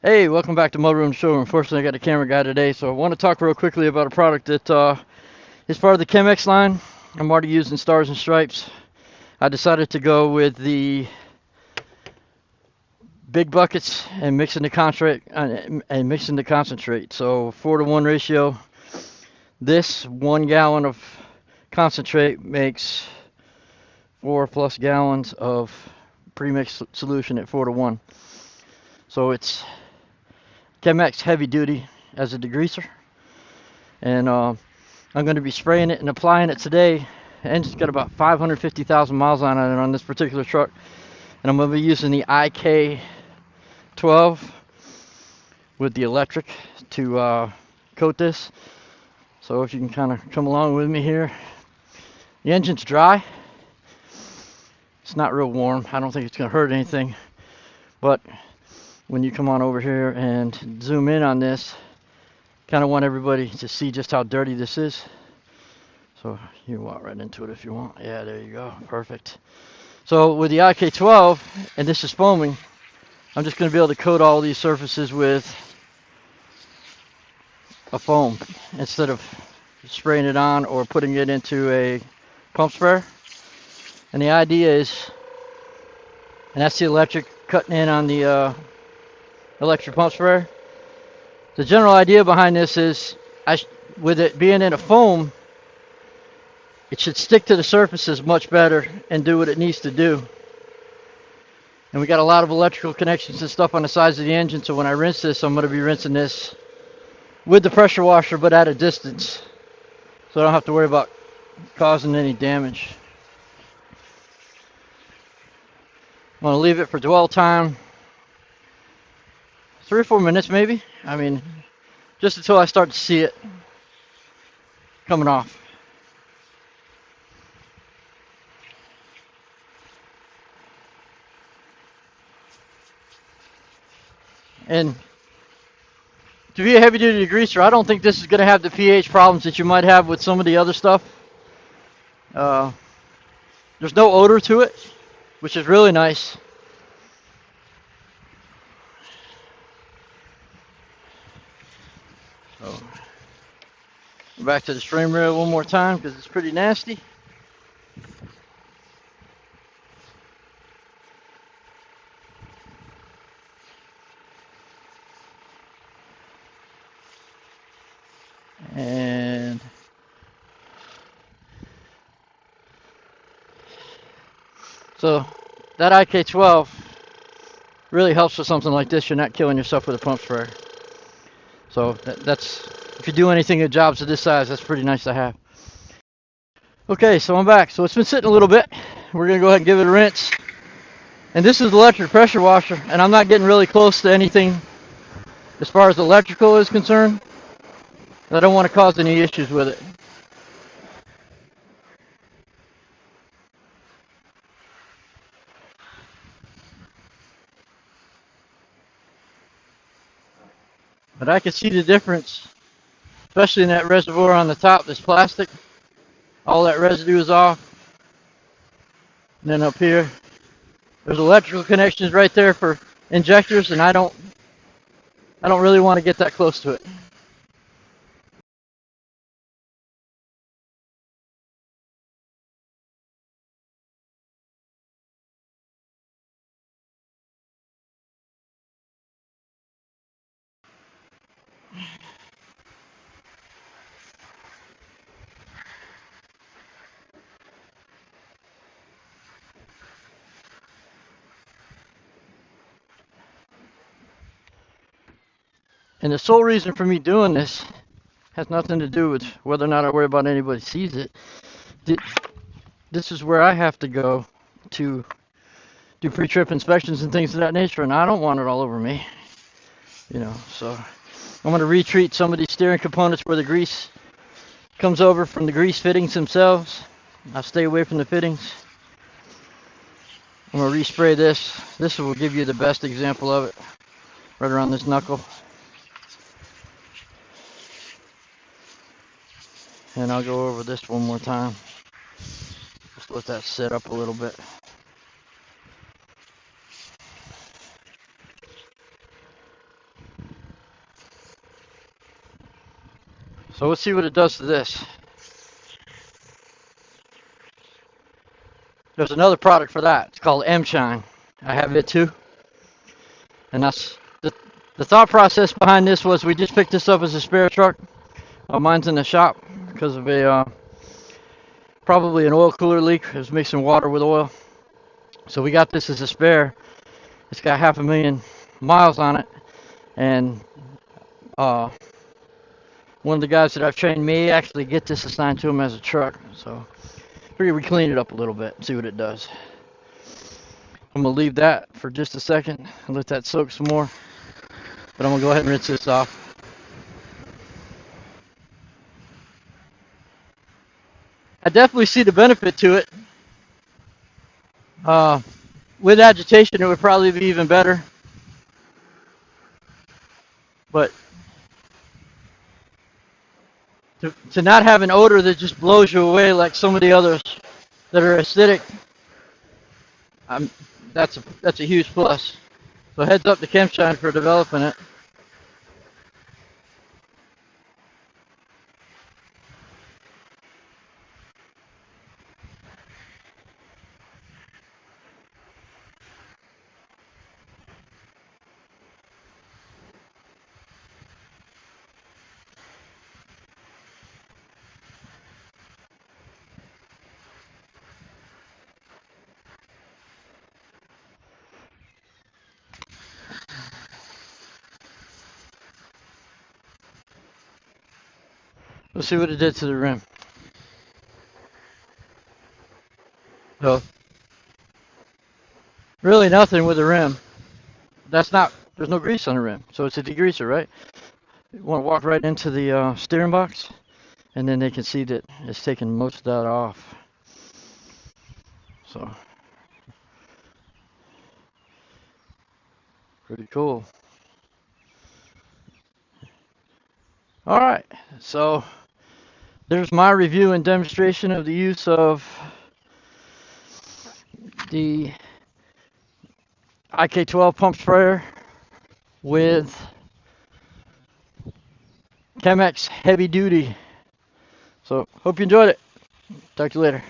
Hey, welcome back to Mudroom Show. Unfortunately, I got a camera guy today, so I want to talk real quickly about a product that is part of the chem-x line. I'm already using Stars and Stripes. I decided to go with the big buckets and mixing the concentrate. So 4-to-1 ratio. This 1 gallon of concentrate makes 4+ gallons of pre-mixed solution at 4-to-1. So it's chem-x heavy duty as a degreaser. And I'm going to be spraying it and applying it today. The engine's got about 550,000 miles on it on this particular truck. And I'm going to be using the IK12 with the electric to coat this. So if you can kind of come along with me here. The engine's dry. It's not real warm. I don't think it's going to hurt anything. But when you come on over here and zoom in on this, kind of want everybody to see just how dirty this is. So you walk right into it if you want. Yeah, there you go. Perfect. So with the IK12, and this is foaming, I'm just going to be able to coat all these surfaces with a foam instead of spraying it on or putting it into a pump sprayer. And the idea is, and that's the electric cutting in on the electric pump sprayer. The general idea behind this is, with it being in a foam, it should stick to the surfaces much better and do what it needs to do. And we got a lot of electrical connections and stuff on the sides of the engine, so when I rinse this, I'm going to be rinsing this with the pressure washer, but at a distance, so I don't have to worry about causing any damage. I'm going to leave it for dwell time, 3 or 4 minutes maybe. I mean, just until I start to see it coming off. And to be a heavy duty degreaser, I don't think this is going to have the pH problems that you might have with some of the other stuff. There's no odor to it, which is really nice. So, back to the stream rail one more time because it's pretty nasty. And so that IK12 really helps with something like this. You're not killing yourself with a pump sprayer. So that's, if you do anything at jobs of this size, that's pretty nice to have. Okay, so I'm back. So it's been sitting a little bit. We're going to go ahead and give it a rinse. And this is the electric pressure washer, and I'm not getting really close to anything as far as electrical is concerned. I don't want to cause any issues with it. But I can see the difference, especially in that reservoir on the top, this plastic. All that residue is off. And then up here, there's electrical connections right there for injectors, and I don't really want to get that close to it. And the sole reason for me doing this has nothing to do with whether or not I worry about anybody sees it. This is where I have to go to do pre-trip inspections and things of that nature, and I don't want it all over me. So I'm going to retreat some of these steering components where the grease comes over from the grease fittings themselves. I'll stay away from the fittings. I'm going to respray this. This will give you the best example of it, right around this knuckle. And I'll go over this one more time. Just let that sit up a little bit. So let's see what it does to this. There's another product for that. It's called M-Shine. I have it too. And that's the thought process behind this was we just picked this up as a spare truck. Mine's in the shop because of a probably an oil cooler leak. It was mixing water with oil. So we got this as a spare. It's got 500,000 miles on it. And one of the guys that I've trained may actually get this assigned to him as a truck. So figure we clean it up a little bit, see what it does. I'm gonna leave that for just a second and let that soak some more. But I'm gonna go ahead and rinse this off. I definitely see the benefit to it. With agitation, it would probably be even better. But to not have an odor that just blows you away like some of the others that are acidic, that's a huge plus. So heads up to chem-x for developing it. Let's see what it did to the rim. So really nothing with the rim. There's no grease on the rim, so it's a degreaser, right? You want to walk right into the steering box, and then they can see that it's taking most of that off. So pretty cool. All right, so there's my review and demonstration of the use of the IK12 pump sprayer with chem-x heavy duty. So hope you enjoyed it. Talk to you later.